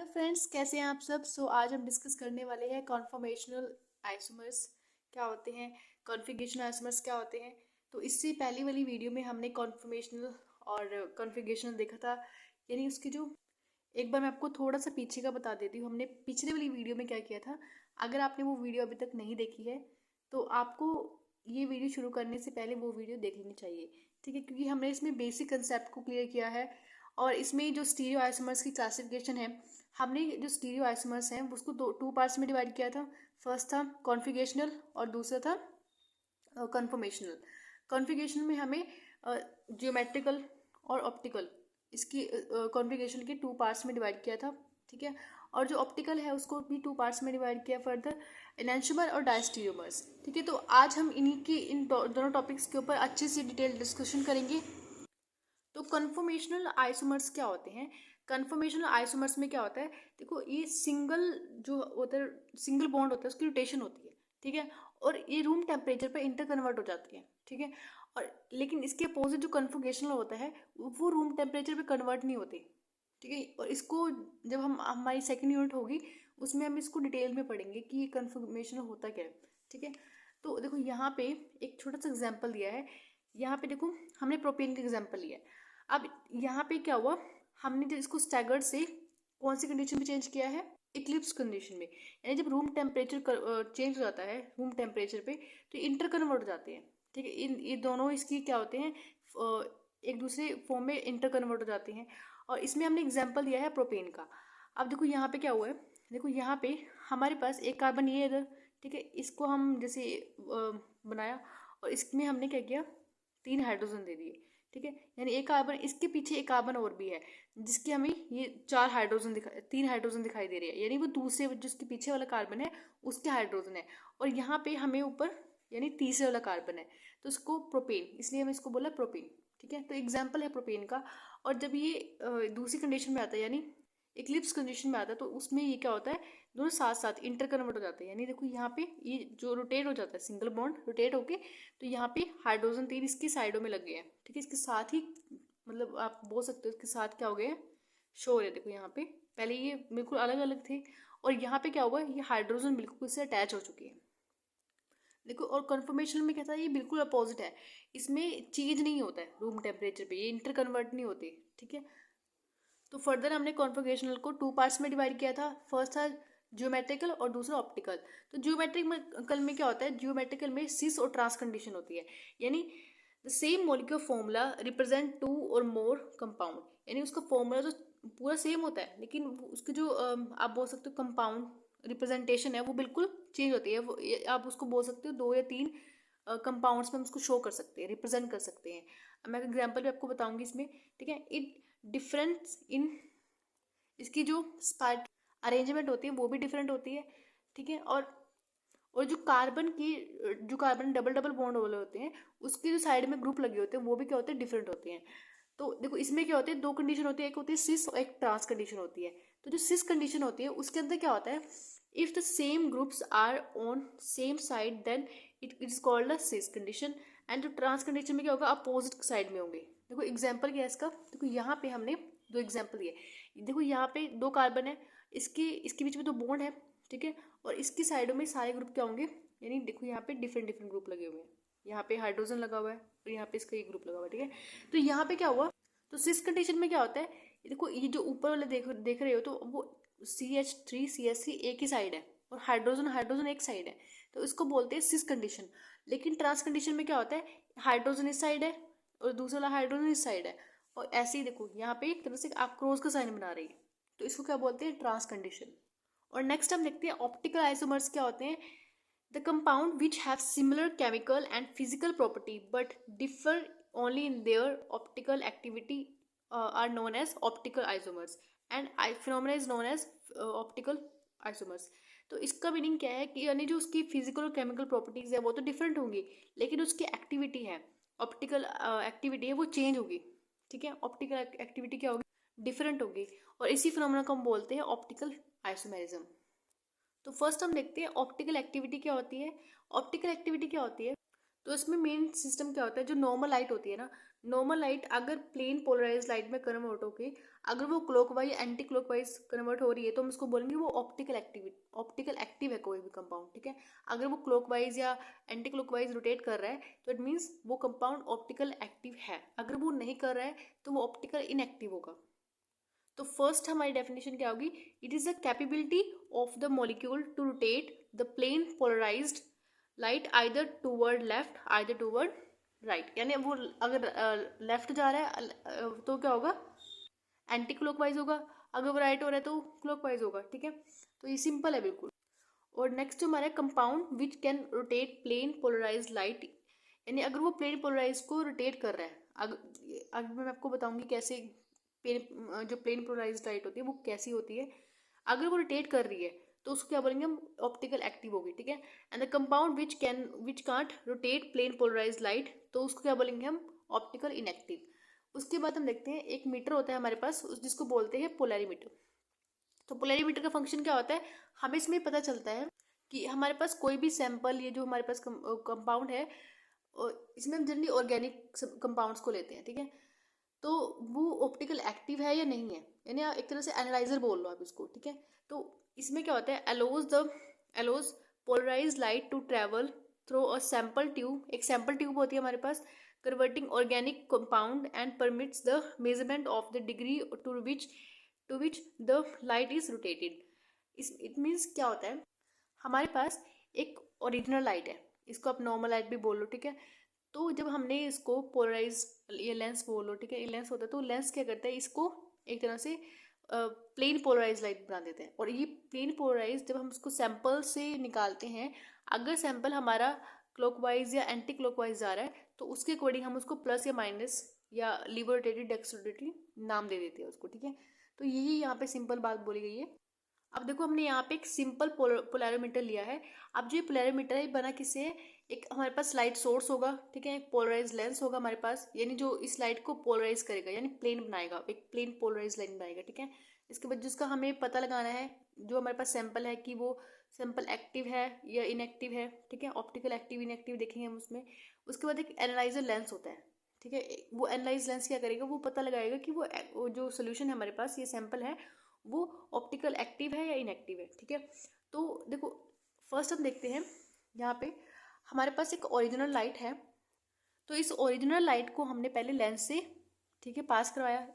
Hello friends, कैसे हैं आप सब। आज हम डिस्कस करने वाले हैं कॉन्फॉर्मेशनल आइसोमर्स क्या होते हैं, कॉन्फ़िगरेशनल आइसोमर्स क्या होते हैं। तो इससे पहली वाली वीडियो में हमने कॉन्फॉर्मेशनल और कॉन्फ़िगरेशनल देखा था, यानी उसके जो एक बार मैं आपको थोड़ा सा पीछे का बता देती हूँ हमने पिछले वाली वीडियो में क्या किया था। अगर आपने वो वीडियो अभी तक नहीं देखी है तो आपको ये वीडियो शुरू करने से पहले वो वीडियो देख लेनी चाहिए, ठीक है, क्योंकि हमने इसमें बेसिक कंसेप्ट को क्लियर किया है। और इसमें जो स्टीरियो आइसोमर्स की क्लासिफिकेशन है, हमने जो स्टीरियो आइसोमर्स हैं उसको टू पार्ट्स में डिवाइड किया था। फर्स्ट था कॉन्फ़िगरेशनल और दूसरा था कन्फॉर्मेशनल। कॉन्फ़िगरेशन में हमें जियोमेट्रिकल और ऑप्टिकल, इसकी कॉन्फ़िगरेशन के टू पार्ट्स में डिवाइड किया था, ठीक है। और जो ऑप्टिकल है उसको भी टू पार्ट्स में डिवाइड किया फर्दर, एनान्शियोमर और डायस्टीरियोमर्स, ठीक है। तो आज हम इन्हीं की दोनों टॉपिक्स के ऊपर अच्छे से डिटेल डिस्कशन करेंगे। तो कन्फॉर्मेशनल आइसोमर्स क्या होते हैं। कन्फॉर्मेशनल आइसोमर्स में क्या होता है, देखो ये सिंगल जो होता है, सिंगल बॉन्ड होता है, उसकी रोटेशन होती है, ठीक है। और ये रूम टेम्परेचर पे इंटर कन्वर्ट हो जाती है, ठीक है। और लेकिन इसके अपोजिट जो कन्फॉर्मेशनल होता है वो रूम टेम्परेचर पे कन्वर्ट नहीं होती, ठीक है। और इसको जब हम हमारी सेकेंड यूनिट होगी उसमें हम इसको डिटेल में पढ़ेंगे कि ये कन्फॉर्मेशनल होता क्या है, ठीक है। तो देखो यहाँ पे एक छोटा सा एग्जाम्पल दिया है। यहाँ पे देखो हमने प्रोपेन का एग्जाम्पल लिया है। अब यहाँ पे क्या हुआ, हमने जब इसको स्टैगर्ड से कौन सी कंडीशन में चेंज किया है, इक्लिप्स कंडीशन में, यानी जब रूम टेम्परेचर चेंज हो जाता है रूम टेम्परेचर पे तो इंटर कन्वर्ट हो जाते हैं, ठीक है। इन ये दोनों इसकी क्या होते हैं, एक दूसरे फॉर्म में इंटर कन्वर्ट हो जाते हैं। और इसमें हमने एग्जाम्पल दिया है प्रोपेन का। अब देखो यहाँ पे क्या हुआ है, देखो यहाँ पे हमारे पास एक कार्बन ये इधर, ठीक है, इसको हम जैसे बनाया और इसमें हमने क्या किया, 3 हाइड्रोजन दे दिए, ठीक है। यानी एक कार्बन, इसके पीछे एक कार्बन और भी है जिसकी हमें ये 3 हाइड्रोजन दिखाई दे रही है, यानी वो दूसरे जिसके पीछे वाला कार्बन है उसके हाइड्रोजन है। और यहाँ पे हमें ऊपर यानी तीसरे वाला कार्बन है, तो इसको प्रोपेन, इसलिए हमें इसको बोला प्रोपेन, ठीक है। तो एग्जाम्पल है प्रोपेन का। और जब ये दूसरी कंडीशन में आता है यानी इक्लिप्स कंडीशन में आता है तो उसमें ये क्या होता है, दोनों साथ साथ इंटर कन्वर्ट हो जाते हैं। यानी देखो यहाँ पे ये जो रोटेट हो जाता है, सिंगल बॉन्ड रोटेट होके, तो यहाँ पे हाइड्रोजन 3 इसकी साइडों में लग गए हैं, ठीक है। इसके साथ ही मतलब आप बोल सकते हो इसके साथ क्या हो गया, शो हो रहे, देखो यहाँ पे पहले ये बिल्कुल अलग अलग थे और यहाँ पे क्या हुआ, ये हाइड्रोजन बिल्कुल इससे अटैच हो चुकी है, देखो। और कन्फर्मेशन में क्या था, ये बिल्कुल अपोजिट है, इसमें चेंज नहीं होता है रूम टेम्परेचर पे, ये इंटर कन्वर्ट नहीं होते, ठीक है। तो फर्दर हमने कॉन्फ़िगरेशनल को टू पार्ट्स में डिवाइड किया था। फर्स्ट था जियोमेट्रिकल और दूसरा ऑप्टिकल। तो जियोमेट्रिकल में क्या होता है, जियोमेट्रिकल में सिस और ट्रांस कंडीशन होती है, यानी the same molecular formula represent two और मोर कंपाउंड, यानी उसका फॉर्मूला तो पूरा सेम होता है लेकिन उसके जो आप बोल सकते हो कंपाउंड रिप्रेजेंटेशन है वो बिल्कुल चेंज होती है। वो आप उसको बोल सकते हो 2 या 3 कंपाउंड्स में हम उसको शो कर सकते हैं, रिप्रेजेंट कर सकते हैं। अब मैं एग्जाम्पल भी आपको बताऊंगी इसमें, ठीक है। इट डिफरेंस इन, इसकी जो स्पार्ट अरेंजमेंट होती है वो भी डिफरेंट होती है, ठीक है। और जो कार्बन डबल डबल बॉन्ड वाले होते हैं उसके जो साइड में ग्रुप लगे होते हैं वो भी क्या होते हैं, डिफरेंट होते हैं। तो देखो इसमें क्या होते हैं, 2 कंडीशन होती है, एक होती है सिस और एक ट्रांस कंडीशन होती है। तो जो सिस कंडीशन होती है उसके अंदर क्या होता है, if the same groups are on same side then it is called a cis condition. And जो ट्रांस कंडीशन में क्या होगा, अपोजिट साइड में होंगे। देखो एग्जाम्पल क्या है इसका, देखो यहाँ पे हमने 2 एग्जाम्पल दिए। देखो यहाँ पे 2 कार्बन है, इसके इसके बीच में 2 बॉन्ड है, ठीक है। और इसकी साइडों में सारे ग्रुप क्या होंगे, यानी देखो यहाँ पे डिफरेंट डिफरेंट ग्रुप लगे हुए हैं, यहाँ पे हाइड्रोजन लगा हुआ है और यहाँ पे इसका एक ग्रुप लगा हुआ है, ठीक है। तो यहाँ पे क्या हुआ, तो सिस कंडीशन में क्या होता है, देखो ये जो ऊपर वाले देख रहे हो तो वो CH3 CH3 एक ही साइड है और हाइड्रोजन हाइड्रोजन एक साइड है, तो इसको बोलते हैं सिस कंडीशन। लेकिन ट्रांस कंडीशन में क्या होता है, हाइड्रोजन इस साइड है और दूसरा वाला हाइड्रोजन इस साइड है। और ऐसे ही देखो यहाँ पे एक तरह से आप क्रॉस का साइन बना रही है, तो इसको क्या बोलते हैं, ट्रांस कंडीशन। और नेक्स्ट हम देखते हैं ऑप्टिकल आइसोमर्स क्या होते हैं। The compound which have similar chemical and physical property but differ only in their optical activity are known as optical isomers and phenomena is known as optical isomers. तो इसका meaning क्या है कि यानी जो उसकी फिजिकल और केमिकल प्रॉपर्टीज है वो तो डिफरेंट होंगी लेकिन उसकी एक्टिविटी है, ऑप्टिकल एक्टिविटी है वो चेंज होगी, ठीक है। ऑप्टिकल एक्टिविटी क्या होगी, डिफरेंट होगी। और इसी फिनोमेना को हम बोलते हैं ऑप्टिकल आइसोमेरिज्म। तो फर्स्ट हम देखते हैं ऑप्टिकल एक्टिविटी क्या होती है। ऑप्टिकल एक्टिविटी क्या होती है, तो इसमें मेन सिस्टम क्या होता है, जो नॉर्मल लाइट होती है ना, नॉर्मल लाइट अगर प्लेन पोलराइज लाइट में कन्वर्ट होके अगर वो क्लॉकवाइज एंटी क्लॉकवाइज कन्वर्ट हो रही है तो हम उसको बोलेंगे वो ऑप्टिकल एक्टिव है कोई भी कंपाउंड, ठीक है। अगर वो क्लॉकवाइज या एंटी क्लॉकवाइज रोटेट कर रहा है तो इट मीन्स वो कंपाउंड ऑप्टिकल एक्टिव है। अगर वो नहीं कर रहा है तो वो ऑप्टिकल इनएक्टिव होगा। तो फर्स्ट हमारी डेफिनेशन क्या होगी, it is the capability of the molecule to rotate the plane polarised light either toward left either toward right. यानी वो अगर लेफ्ट जा रहा है तो क्या होगा, एंटी क्लॉकवाइज होगा, अगर वो राइट हो रहा है तो क्लॉकवाइज होगा, ठीक है। तो ये सिंपल है बिल्कुल। और नेक्स्ट जो हमारा compound which can rotate plane polarise light, यानी अगर वो प्लेन पोलराइज को रोटेट कर रहा है, अगर मैं आपको बताऊंगी कैसे जो प्लेन पोलराइज लाइट होती है वो कैसी होती है। अगर वो रोटेट कर रही है तो उसको क्या बोलेंगे हम, ऑप्टिकल एक्टिव होगी, ठीक है। And the compound which can't rotate plane polarise light, तो उसको क्या बोलेंगे हम, ऑप्टिकल इनएक्टिव। उसके बाद हम देखते हैं एक मीटर होता है हमारे पास जिसको बोलते हैं पोलैरीमीटर। तो पोलैरीमीटर का फंक्शन क्या होता है, हमें इसमें पता चलता है कि हमारे पास कोई भी सैंपल, ये जो हमारे पास कंपाउंड है, इसमें हम जनरली ऑर्गेनिक कंपाउंड्स को लेते हैं, ठीक है। तो वो ऑप्टिकल एक्टिव है या नहीं है, यानी आप एक तरह से एनालाइजर बोल लो आप इसको, ठीक है। तो इसमें क्या होता है, allows polarize light to travel through a sample tube, एक सैंपल ट्यूब होती है हमारे पास, converting organic compound and permits the measurement of the degree to which the light is rotated. It means क्या होता है, हमारे पास एक ओरिजिनल लाइट है, इसको आप नॉर्मल लाइट भी बोल लो, ठीक है। तो जब हमने इसको पोलराइज, ये लेंस बोलो, ठीक है, ये लेंस होता है, तो लेंस क्या करता है, इसको एक तरह से प्लेन पोलराइज लाइट बना देते हैं। और ये प्लेन पोलराइज जब हम इसको सैंपल से निकालते हैं, अगर सैंपल हमारा क्लॉकवाइज या एंटी क्लॉकवाइज जा रहा है तो उसके अकॉर्डिंग हम उसको प्लस या माइनस या लीवर रोटेटेड डेक्स रोटेटेड नाम दे देते हैं उसको, ठीक है। तो यही यहाँ पे सिंपल बात बोली गई है। अब देखो हमने यहाँ पे एक सिंपल पोलैरोमीटर लिया है। अब जो ये पोलैरोमीटर है बना किससे है, एक हमारे पास लाइट सोर्स होगा, ठीक है, एक पोलराइज लेंस होगा हमारे पास, यानी जो इस लाइट को पोलराइज करेगा, यानी प्लेन बनाएगा, एक प्लेन पोलराइज लाइन बनाएगा, ठीक है। इसके बाद जिसका हमें पता लगाना है, जो हमारे पास सैंपल है कि वो सैंपल एक्टिव है या इनएक्टिव है, ठीक है, ऑप्टिकल एक्टिव इनएक्टिव देखेंगे हम उसमें। उसके बाद एक एनालाइजर लेंस होता है, ठीक है। वो एनालाइज लेंस क्या करेगा, वो पता लगाएगा कि वो जो सोल्यूशन है हमारे पास, ये सैंपल है, वो ऑप्टिकल एक्टिव है या इनएक्टिव है, ठीक है। तो देखो फर्स्ट हम देखते हैं, यहाँ पे हमारे पास एक ओरिजिनल लाइट है। तो इस ओरिजिनल लाइट को हमने पहले लेंस से, ठीक है, पास करवाया।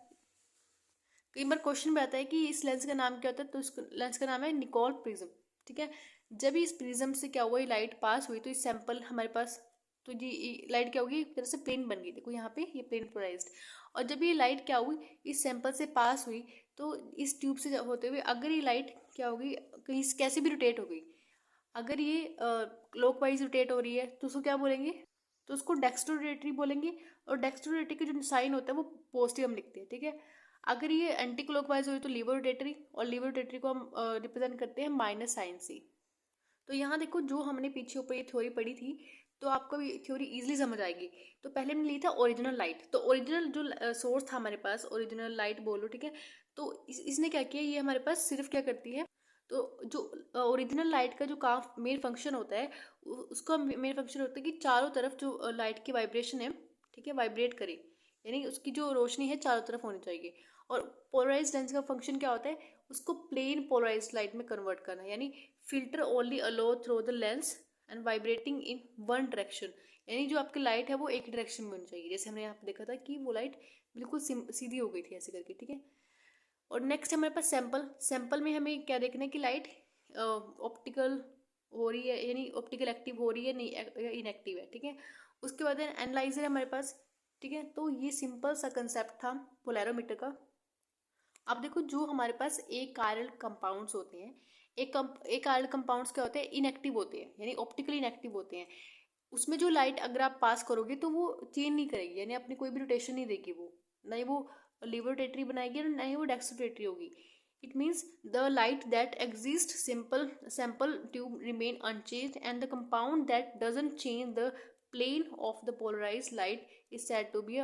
कई बार क्वेश्चन में आता है कि इस लेंस का नाम क्या होता है, तो इस लेंस का नाम है निकोल प्रिज्म, ठीक है। जब इस प्रिज्म से क्या हुआ, ये लाइट पास हुई तो इस सैंपल हमारे पास, तो ये लाइट क्या होगी, एक तरह से प्लेन बन गई, देखो यहाँ पे ये प्लेन पोलराइज्ड। और जब ये लाइट क्या हुई, इस सैंपल से पास हुई, तो इस ट्यूब से होते हुए अगर ये लाइट क्या होगी, कहीं कैसे भी रोटेट हो गई, अगर ये क्लॉकवाइज रोटेट हो रही है तो उसको क्या बोलेंगे, तो उसको डेक्स्ट्रोरेटरी बोलेंगे। और डेक्स्ट्रोरेटरी का जो साइन होता है वो पॉजिटिव हम लिखते हैं, ठीक है। अगर ये एंटी क्लॉकवाइज हो रही तो लीवर रोटेटरी, और लीवर रोटेटरी को हम रिप्रेजेंट करते हैं माइनस साइन से। तो यहाँ देखो जो हमने पीछे ऊपर ये थ्योरी पढ़ी थी, तो आपको ये थ्योरी इजीली समझ आएगी। तो पहले हमने ली था ओरिजिनल लाइट, तो ओरिजिनल जो सोर्स था हमारे पास, ओरिजिनल लाइट बोलो, ठीक है। तो इसने क्या किया, ये हमारे पास सिर्फ क्या करती है, तो जो ओरिजिनल लाइट का जो काम मेन फंक्शन होता है, उसका मेन फंक्शन होता है कि चारों तरफ जो लाइट की वाइब्रेशन है, ठीक है, वाइब्रेट करे, यानी उसकी जो रोशनी है चारों तरफ होनी चाहिए। और पोलराइज लेंस का फंक्शन क्या होता है, उसको प्लेन पोलराइज लाइट में कन्वर्ट करना, यानी filter only allow through the lens and vibrating in one direction, यानी जो आपकी लाइट है वो एक डायरेक्शन में होनी चाहिए। जैसे हमने यहाँ पे देखा था कि वो लाइट बिल्कुल सीधी हो गई थी ऐसे करके, ठीक है। और नेक्स्ट हमारे पास सैंपल में हमें क्या देखना है कि लाइट ऑप्टिकल हो रही है, यानी ऑप्टिकल एक्टिव हो रही है नहीं इनएक्टिव है, ठीक है। उसके बाद एनालाइजर है हमारे पास, ठीक है। तो ये सिंपल सा कंसेप्ट था पोलैरोमीटर का। अब देखो जो हमारे पास एक आयरल कंपाउंड्स होते हैं, एक आयरल कंपाउंड्स क्या होते हैं, इनएक्टिव होते हैं, यानी ऑप्टिकली इनएक्टिव होते हैं। उसमें जो लाइट अगर आप पास करोगे तो वो चेंज नहीं करेगी, यानी अपनी कोई भी रोटेशन नहीं देगी, वो ना ही वो लीवर रोटेटरी बनाएगी और ना ही वो डेक्स्ट्रोरेटरी होगी। It means the light that exist sample tube remain unchanged and the compound that doesn't change the plane of the polarised light is said to be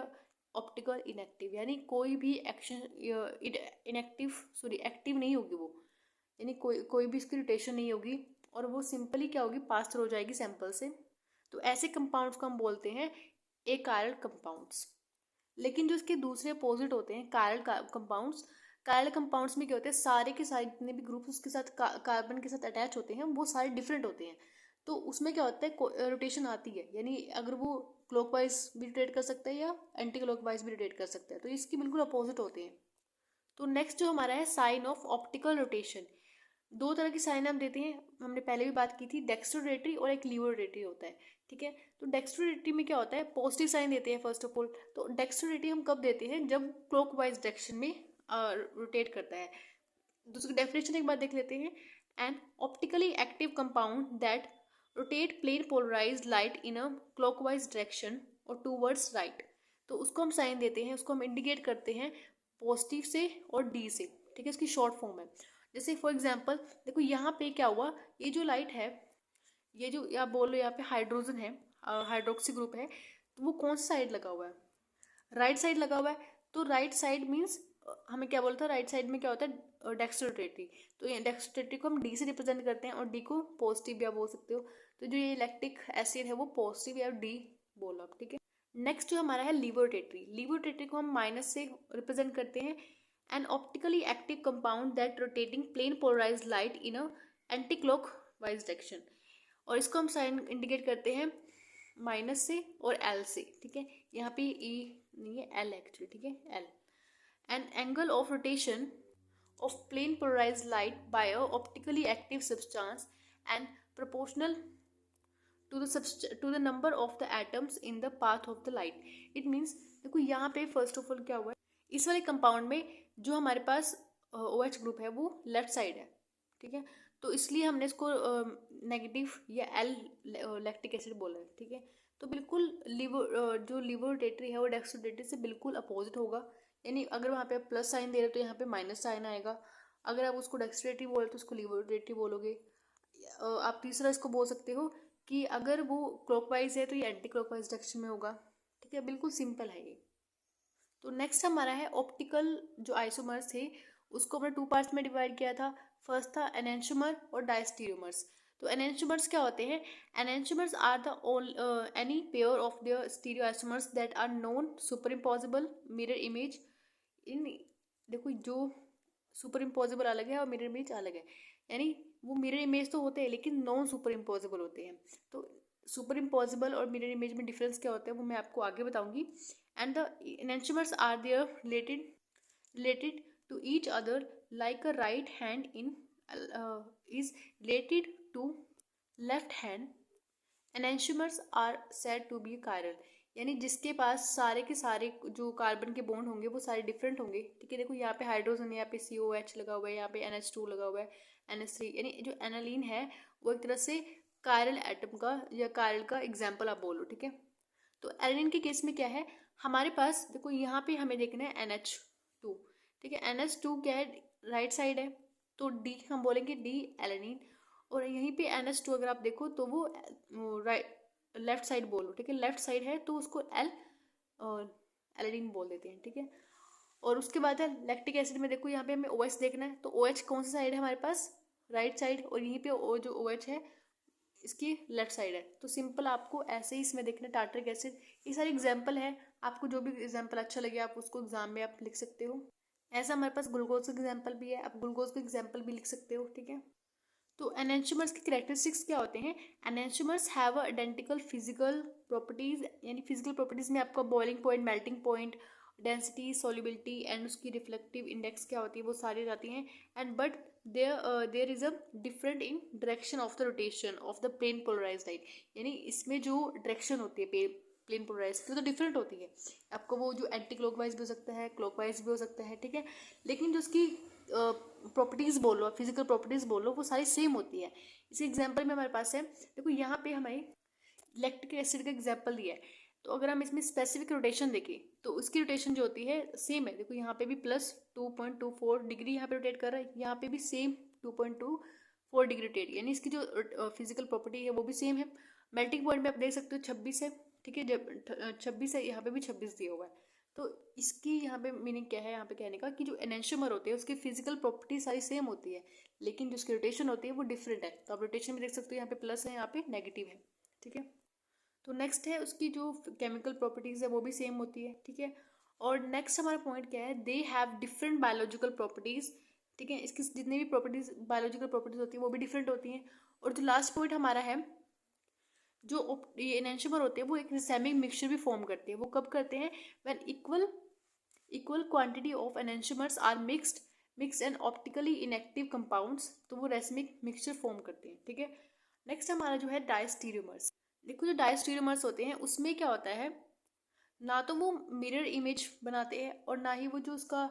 optical inactive, यानी कोई भी action active नहीं होगी वो, यानी कोई भी इसकी रोटेशन नहीं होगी, और वो सिंपली क्या होगी, पास थ्रू हो जाएगी सैंपल से। तो ऐसे कंपाउंड्स को हम बोलते हैं एकाइरल कंपाउंड्स। लेकिन जो इसके दूसरे अपोजिट होते हैं कायरल कंपाउंड्स में क्या होते हैं, सारे के सारे जितने भी ग्रुप्स उसके साथ कार्बन के साथ अटैच होते हैं वो सारे डिफरेंट होते हैं। तो उसमें क्या होता है, रोटेशन आती है, यानी अगर वो क्लॉकवाइज भी रोटेट कर सकता है या एंटी क्लॉकवाइज भी रोटेट कर सकता है, तो इसकी बिल्कुल अपोजिट होते हैं। तो नेक्स्ट जो हमारा है साइन ऑफ ऑप्टिकल रोटेशन। दो तरह की साइन हम देते हैं, हमने पहले भी बात की थी, डेक्स्ट्रोरेटरी और एक लीवोरेटरी होता है। ठीक है, तो डेक्स्ट्रोरेटरी में क्या होता है, पॉजिटिव साइन देते हैं फर्स्ट ऑफ ऑल। तो डेक्स्ट्रोरेटरी हम कब देते हैं, जब क्लॉकवाइज डायरेक्शन में रोटेट करता है। दूसरी डेफिनेशन एक बार देख लेते हैं, an optically active compound that rotate plane polarised light in a clockwise direction और टूवर्ड्स राइट। तो उसको हम साइन देते हैं, उसको हम इंडिकेट करते हैं पॉजिटिव से और डी से। ठीक है, इसकी शॉर्ट फॉर्म है। जैसे फॉर एग्जांपल देखो यहाँ पे क्या हुआ, ये जो लाइट है, ये जो आप बोल लो यहाँ पे हाइड्रोजन है, हाइड्रोक्सी ग्रुप है, तो वो कौन सा साइड लगा हुआ है, राइट साइड लगा हुआ है। तो राइट साइड मीन्स हमें क्या बोलता है, राइट साइड में क्या होता है, डेक्स्ट्रोरेटरी। तो ये डेक्स्ट्रोरेटरी को हम डी से रिप्रेजेंट करते हैं और डी को पॉजिटिव भी आप बोल सकते हो। तो जो ये इलेक्ट्रिक एसिड है वो पॉजिटिव या डी बोलो आप। ठीक है, नेक्स्ट जो हमारा है लीवोरेटरी को हम माइनस से रिप्रेजेंट करते हैं, an optically active compound that rotating plane polarised light in a anti clockwise direction. और इसको हम साइन इंडिकेट करते हैं माइनस से और एल से। ठीक है, यहाँ पे ई नहीं है, एल एक्चुअली। ठीक है, L. An angle of rotation of plane polarized light by a optically active substance and proportional to the number of the atoms in the path of the light. It means देखो यहाँ पे first of all क्या हुआ है, इस वाले compound में जो हमारे पास OH ग्रुप है वो लेफ्ट साइड है। ठीक है, तो इसलिए हमने इसको नेगेटिव या एल लैक्टिक एसिड बोला है। ठीक है, तो बिल्कुल जो लिवोरेटरी है वो डेक्स्ट्रोरेटरी से बिल्कुल अपोजिट होगा, यानी अगर वहाँ पे आप प्लस साइन दे रहे हो तो यहाँ पे माइनस साइन आएगा। अगर आप उसको डेक्स्ट्रेटरी बोले तो उसको लिवोरेटरी बोलोगे। आप तीसरा इसको बोल सकते हो कि अगर वो क्लॉकवाइज है तो ये एंटी क्लॉकवाइज डायरेक्शन में होगा। ठीक है, बिल्कुल सिंपल है ये। तो नेक्स्ट हमारा है ऑप्टिकल जो आइसोमर्स थे उसको हमने टू पार्ट्स में डिवाइड किया था। फर्स्ट था एनेंटियोमर और डायस्टीरियोमर्स। तो एनेंटियोमर्स क्या होते हैं, enantiomers are the any pair of the stereoisomers that are non super impossible mirror image in. देखो जो सुपर इम्पॉसिबल अलग है और मिरर इमेज अलग है, यानी वो मिरर इमेज तो होते हैं लेकिन नॉन सुपर इम्पॉसिबल होते हैं। तो सुपर इम्पॉसिबल और मिरर इमेज में डिफरेंस क्या होता है वो मैं आपको आगे बताऊंगी। And the enantiomers are their related to each other like a right hand in is related to left hand. Enantiomers are said to be chiral, यानी जिसके पास सारे के सारे जो कार्बन के बॉन्ड होंगे वो सारे डिफरेंट होंगे। ठीक है, देखो यहाँ पे हाइड्रोजन है, यहाँ पे COH लगा हुआ है, यहाँ पे NH2 लगा हुआ है, NH3, यानी जो एनालीन है वो एक तरह से कायरल एटम का या कायरल का एग्जाम्पल आप बोलो। ठीक है, तो एलानिन के केस में क्या है, हमारे पास देखो यहाँ पे हमें देखना है NH2। ठीक है, NH2 क्या है, राइट साइड है, तो डी हम बोलेंगे डी एलानिन। और यहीं पे NH2 अगर आप देखो तो वो राइट लेफ्ट साइड बोलो। ठीक है, लेफ्ट साइड है तो उसको एल एलानिन बोल देते हैं। ठीक है, और उसके बाद है लैक्टिक एसिड में देखो यहाँ पे हमें OH देखना है, तो OH कौन सा साइड है हमारे पास, राइट साइड, और यहीं पे जो OH है इसकी लेफ्ट साइड है। तो सिंपल आपको ऐसे ही इसमें देखना है टार्टरिक एसिड। ये सारे एग्जाम्पल है, आपको जो भी एग्जाम्पल अच्छा लगे आप उसको एग्जाम में आप लिख सकते हो। ऐसा हमारे पास ग्लूकोज का एग्जाम्पल भी है, आप ग्लूकोज का एग्जाम्पल भी लिख सकते हो। ठीक है, तो एनेंटियोमर्स की कैरेक्टरिस्टिक्स क्या होते हैं, enantiomers have identical physical properties, यानी फिजिकल प्रॉपर्टीज में आपका boiling point, melting point, density, solubility and उसकी रिफ्लेक्टिव इंडेक्स क्या होती है वो सारी जाती हैं। And but there is a different in direction of the rotation of the plane polarised light, यानी इसमें जो डायरेक्शन होती है प्लेन पोलराइज की तो डिफरेंट होती है। आपको वो जो एंटी क्लॉकवाइज भी हो सकता है, क्लॉकवाइज भी हो सकता है। ठीक है, लेकिन जो उसकी प्रॉपर्टीज बोलो, फिजिकल प्रॉपर्टीज बोलो, वो सारी सेम होती है। इसी एग्जांपल में हमारे पास है, देखो यहाँ पे हमें लैक्टिक एसिड का एग्जांपल दिया है, तो अगर हम इसमें स्पेसिफिक रोटेशन देखें तो उसकी रोटेशन जो होती है सेम है। देखो यहाँ पे भी प्लस 2.24 डिग्री यहाँ पे रोटेट कर रहा है, यहाँ पे भी सेम 2.24 डिग्री रोटेट, यानी इसकी जो फिजिकल प्रॉपर्टी है वो भी सेम है। मेल्टिंग पॉइंट में आप देख सकते हो 26 है। ठीक है, जब 26 है यहाँ पे भी 26 दिया हुआ है। तो इसकी यहाँ पे मीनिंग क्या है, यहाँ पे कहने का कि जो एनेंटियोमर होते हैं उसकी फिजिकल प्रॉपर्टी सारी सेम होती है, लेकिन जो उसकी रोटेशन होती है वो डिफरेंट है। तो आप रोटेशन में देख सकते हो यहाँ पे प्लस है, यहाँ पे नेगेटिव है। ठीक है, तो नेक्स्ट है उसकी जो केमिकल प्रॉपर्टीज़ है वो भी सेम होती है, ठीक है। और नेक्स्ट हमारा पॉइंट क्या है, they have different biological properties, ठीक है। इसकी जितनी भी प्रॉपर्टीज बायोलॉजिकल प्रॉपर्टीज होती है वो भी डिफरेंट होती हैं। और जो लास्ट पॉइंट हमारा है, जो ये एनेंटियोमर होते हैं वो एक रिसेमिक मिक्सचर भी फॉर्म करते हैं। वो कब करते हैं, when equal quantity of enantiomers are mixed and optically inactive compounds, तो वो रेसमिक मिक्सचर फॉर्म करते हैं, ठीक है। नेक्स्ट हमारा जो है डायस्टीरियोमर्स। देखो जो डायस्टीरियोमर्स होते हैं उसमें क्या होता है, ना तो वो मिरर इमेज बनाते हैं और ना ही वो जो उसका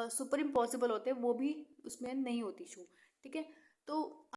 सुपर इम्पॉसिबल होते हैं वो भी उसमें नहीं होती शो, ठीक है। तो